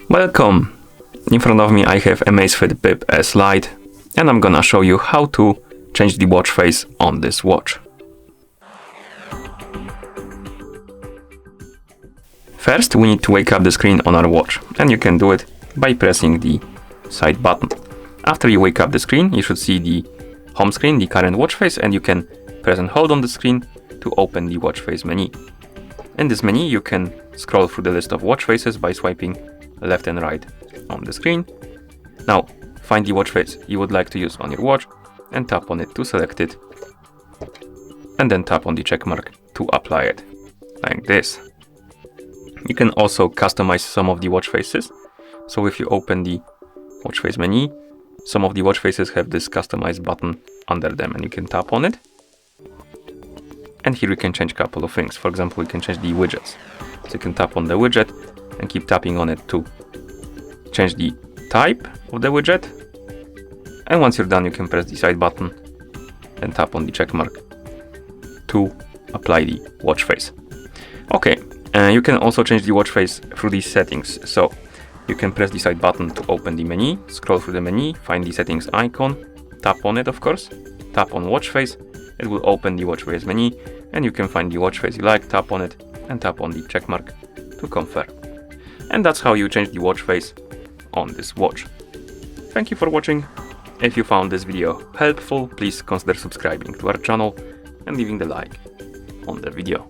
Welcome! In front of me I have Amazfit Bip S Lite and I'm gonna show you how to change the watch face on this watch. First we need to wake up the screen on our watch, and you can do it by pressing the side button. After you wake up the screen, you should see the home screen, the current watch face, and you can press and hold on the screen to open the watch face menu. In this menu you can scroll through the list of watch faces by swiping left and right on the screen. Now find the watch face you would like to use on your watch and tap on it to select it, and then tap on the check mark to apply it, like this. You can also customize some of the watch faces. So if you open the watch face menu, some of the watch faces have this customize button under them and you can tap on it. And here you can change a couple of things. For example, you can change the widgets. So you can tap on the widget and keep tapping on it to change the type of the widget. And once you're done, you can press the side button and tap on the check mark to apply the watch face. Okay, you can also change the watch face through these settings. So you can press the side button to open the menu, scroll through the menu, find the settings icon, tap on it of course, tap on watch face, it will open the watch face menu, and you can find the watch face you like, tap on it, and tap on the check mark to confirm. And that's how you change the watch face on this watch. Thank you for watching. If you found this video helpful, please consider subscribing to our channel and leaving the like on the video.